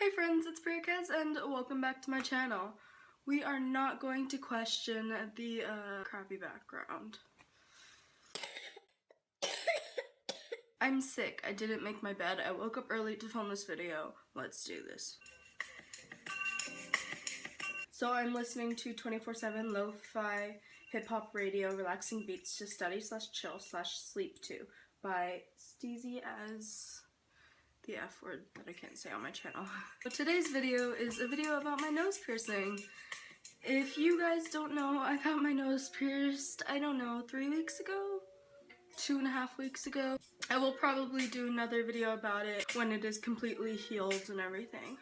Hey friends, it's Briacaz and welcome back to my channel. We are not going to question the crappy background. I'm sick. I didn't make my bed. I woke up early to film this video. Let's do this. So I'm listening to 24/7 lo-fi hip-hop radio relaxing beats to study/chill/sleep to by Steezy as the F word that I can't say on my channel. But today's video is a video about my nose piercing. If you guys don't know, I got my nose pierced, I don't know, 3 weeks ago? 2.5 weeks ago. I will probably do another video about it when it is completely healed and everything.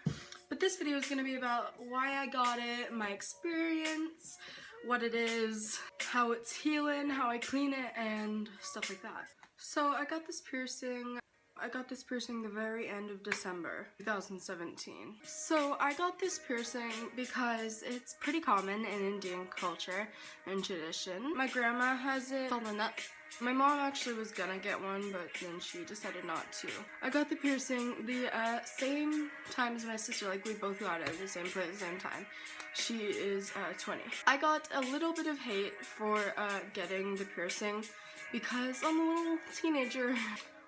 But this video is going to be about why I got it, my experience, what it is, how it's healing, how I clean it, and stuff like that. So I got this piercing the very end of December 2017. So I got this piercing because it's pretty common in Indian culture and tradition. My grandma has it called a nut. My mom actually was gonna get one, but then she decided not to. I got the piercing the same time as my sister, like we both got it at the same place at the same time. She is 20. I got a little bit of hate for getting the piercing because I'm a little teenager.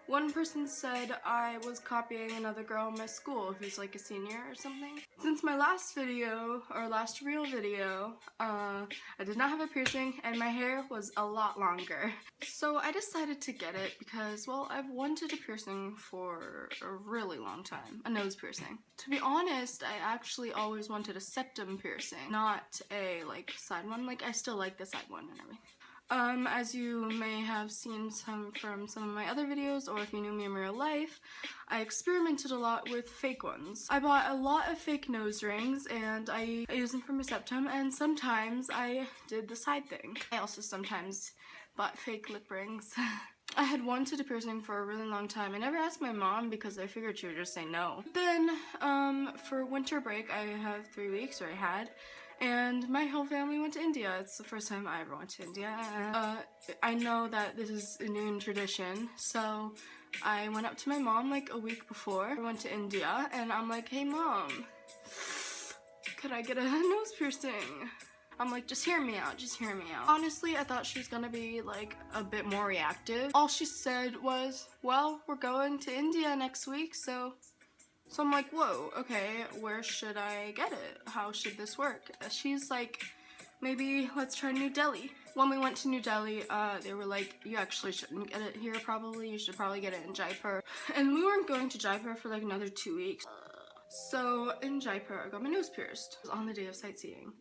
One person said I was copying another girl in my school who's like a senior or something. Since my last video, or last real video, I did not have a piercing and my hair was a lot longer. So I decided to get it because, well, I've wanted a piercing for a really long time. A nose piercing. To be honest, I actually always wanted a septum piercing, not a like side one. Like I still like the side one and everything. As you may have seen from some of my other videos, or if you knew me in real life, I experimented a lot with fake ones. I bought a lot of fake nose rings and I used them for my septum, and sometimes I did the side thing. I also sometimes bought fake lip rings. I had wanted a piercing for a really long time. I never asked my mom because I figured she would just say no. Then, for winter break, I have 3 weeks, or I had, and my whole family went to India. It's the first time I ever went to India. I know that this is a new tradition, so I went up to my mom like a week before I went to India, and I'm like, hey mom, could I get a nose piercing? I'm like, just hear me out, just hear me out. Honestly, I thought she was gonna be like a bit more reactive. All she said was, well, we're going to India next week, so I'm like, whoa, okay, where should I get it? How should this work? She's like, maybe let's try New Delhi. When we went to New Delhi, they were like, you actually shouldn't get it here probably. You should probably get it in Jaipur. And we weren't going to Jaipur for like another 2 weeks. So in Jaipur, I got my nose pierced. It was on the day of sightseeing.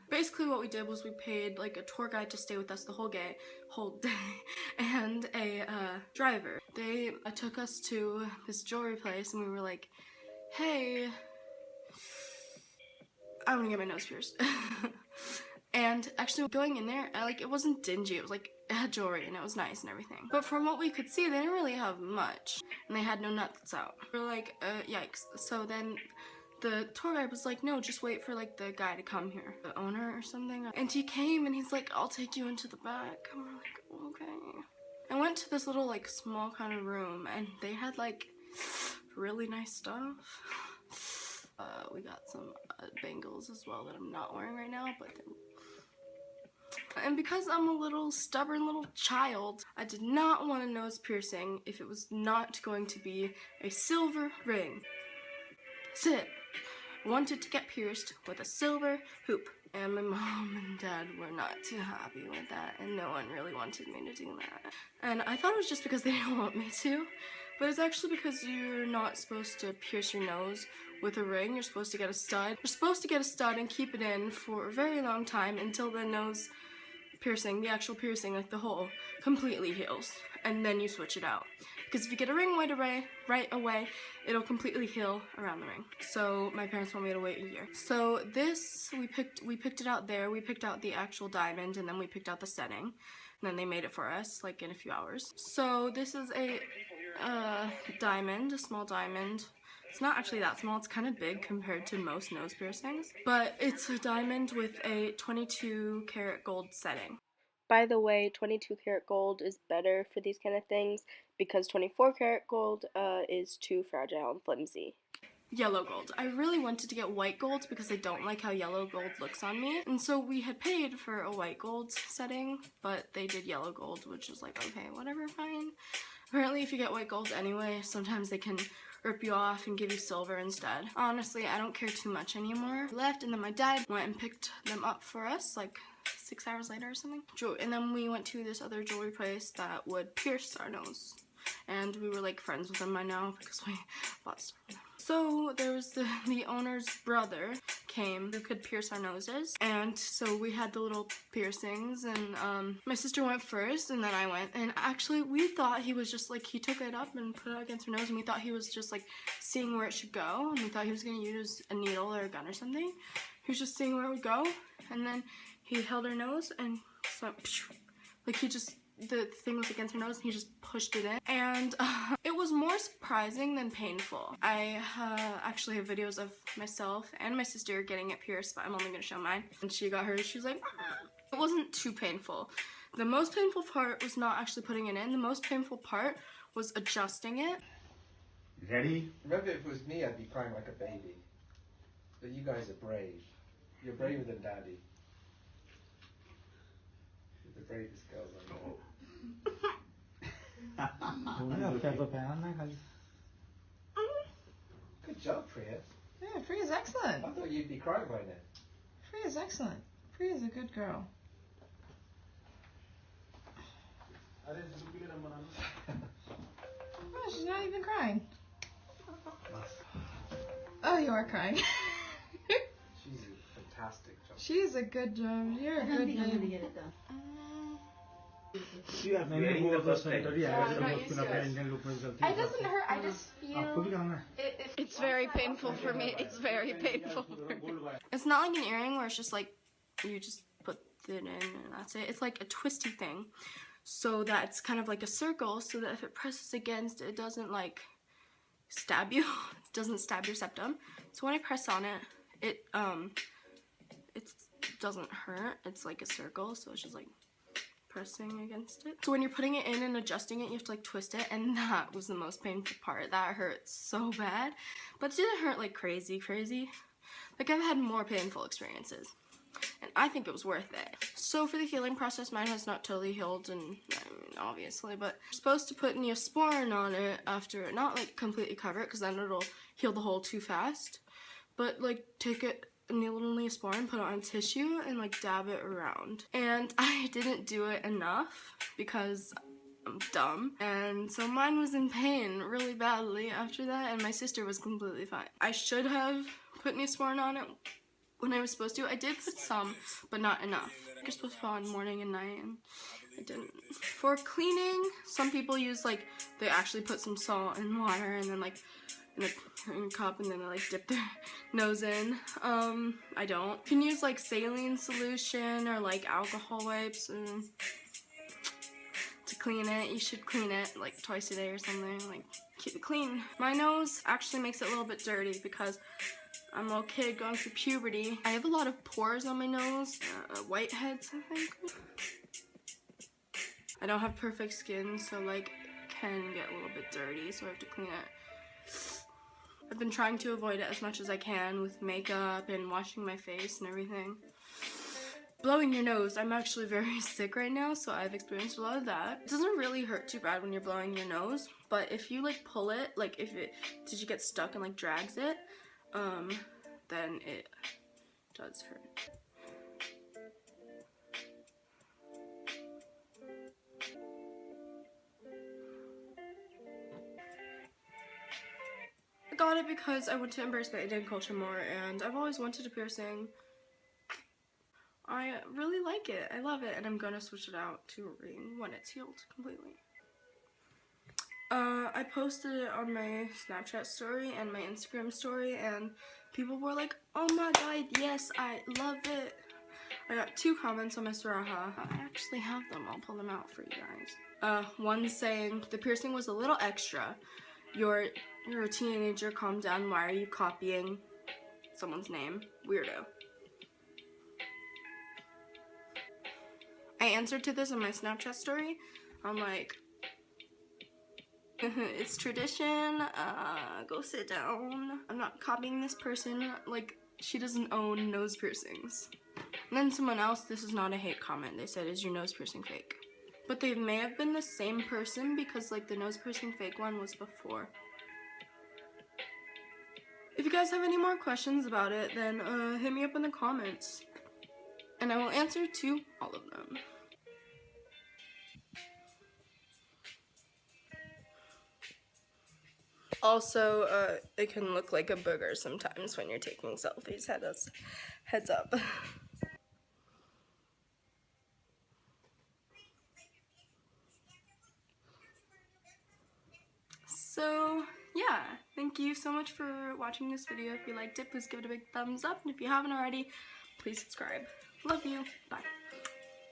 Basically what we did was we paid like a tour guide to stay with us the whole day, and a driver. They took us to this jewelry place and we were like, hey, I want to get my nose pierced. And actually going in there, it wasn't dingy, it was like, it had jewelry and it was nice and everything. But from what we could see, they didn't really have much. And they had no nuts out. We were like, yikes. So then the tour guide was like, no, just wait for like the guy to come here. The owner or something. And he came and he's like, I'll take you into the back. And we're like, okay. I went to this little like small kind of room and they had like really nice stuff. We got some bangles as well that I'm not wearing right now, but they're... And because I'm a little stubborn little child, I did not want a nose piercing if it was not going to be a silver ring. That's it. I wanted to get pierced with a silver hoop. And my mom and dad were not too happy with that, and no one really wanted me to do that. And I thought it was just because they didn't want me to, but it's actually because you're not supposed to pierce your nose with a ring. You're supposed to get a stud. You're supposed to get a stud and keep it in for a very long time until the nose piercing, the actual piercing, like the hole, completely heals, and then you switch it out. Because if you get a ring right away, it'll completely heal around the ring. So my parents want me to wait a year. So this, we picked it out there. We picked out the actual diamond, and then we picked out the setting, and then they made it for us, like in a few hours. So this is a diamond, a small diamond. It's not actually that small, it's kind of big compared to most nose piercings, but it's a diamond with a 22 karat gold setting. By the way, 22 karat gold is better for these kind of things because 24 karat gold is too fragile and flimsy. yellow gold. I really wanted to get white gold because I don't like how yellow gold looks on me. And so we had paid for a white gold setting, but they did yellow gold, which is like, okay, whatever, fine. Apparently if you get white gold anyway, sometimes they can rip you off and give you silver instead. Honestly, I don't care too much anymore. Left, and then my dad went and picked them up for us like 6 hours later or something. And then we went to this other jewelry place that would pierce our nose. And we were like friends with them by now because we bought stuff from them. So there was the owner's brother came who could pierce our noses, and so we had the little piercings, and my sister went first and then I went, and actually we thought he was just like, he took it up and put it against her nose, and we thought he was just like seeing where it should go, and we thought he was going to use a needle or a gun or something. He was just seeing where it would go, and then he held her nose and so, like he just, the thing was against her nose and he just pushed it in, and it was more surprising than painful. I actually have videos of myself and my sister getting it pierced, but I'm only going to show mine. And she got hers, she was like, it wasn't too painful. The most painful part was not actually putting it in. The most painful part was adjusting it. Ready? Remember, if it was me, I'd be crying like a baby. But you guys are brave. You're braver than Daddy. You're the bravest girls I know. Good job, Priya. Yeah, Priya's excellent. I thought you'd be crying by now. Priya's excellent. Priya's a good girl. Oh, she's not even crying. Oh, you are crying. She's a fantastic job. She's a good job. You're a good baby. I'm gonna get it done. It doesn't hurt. I just feel it's very painful for me. It's very painful for me. It's not like an earring where it's just like you just put it in and that's it. It's like a twisty thing, so that it's kind of like a circle, so that if it presses against, it doesn't like stab you. It doesn't stab your septum. So when I press on it, it doesn't hurt. It's like a circle, so it's just like pressing against it. So when you're putting it in and adjusting it, you have to like twist it, and that was the most painful part. That hurt so bad, but it didn't hurt like crazy. Like I've had more painful experiences, and I think it was worth it. So for the healing process, mine has not totally healed, and I mean, obviously, but you're supposed to put Neosporin on it after, not like completely cover it, because then it'll heal the hole too fast, but like take it, a little Neosporin, put it on tissue, and like dab it around. And I didn't do it enough because I'm dumb, and so mine was in pain really badly after that, and my sister was completely fine. I should have put Neosporin on it when I was supposed to. I did put some, but not enough. You're supposed to put on morning and night, and I didn't. For cleaning, some people use like, they actually put some salt and water and then like in a cup, and then they like dip their nose in. I don't. You can use like saline solution or like alcohol wipes to clean it. You should clean it like twice a day or something, like keep it clean. My nose actually makes it a little bit dirty because I'm a little kid going through puberty. I have a lot of pores on my nose, whiteheads I think. I don't have perfect skin, so like it can get a little bit dirty, so I have to clean it. I've been trying to avoid it as much as I can with makeup and washing my face and everything. Blowing your nose, I'm actually very sick right now, so I've experienced a lot of that. It doesn't really hurt too bad when you're blowing your nose, but if you like pull it, like if it did you get stuck and like drags it, then it does hurt. I got it because I want to embrace my Indian culture more, and I've always wanted a piercing. I really like it. I love it, and I'm gonna switch it out to a ring when it's healed completely. I posted it on my Snapchat story and my Instagram story, and people were like, oh my god, yes, I love it. I got 2 comments on my Saraha. I actually have them. I'll pull them out for you guys. One saying, the piercing was a little extra. You're a teenager, calm down. Why are you copying someone's name? Weirdo. I answered to this in my Snapchat story. I'm like, It's tradition. Go sit down. I'm not copying this person. Like, she doesn't own nose piercings. And then someone else, this is not a hate comment, they said, is your nose piercing fake? But they may have been the same person because, like, the nose piercing fake one was before. If you guys have any more questions about it, then hit me up in the comments. And I will answer to all of them. Also, it can look like a booger sometimes when you're taking selfies. Heads up. So, yeah, thank you so much for watching this video. If you liked it, please give it a big thumbs up. And if you haven't already, please subscribe. Love you. Bye.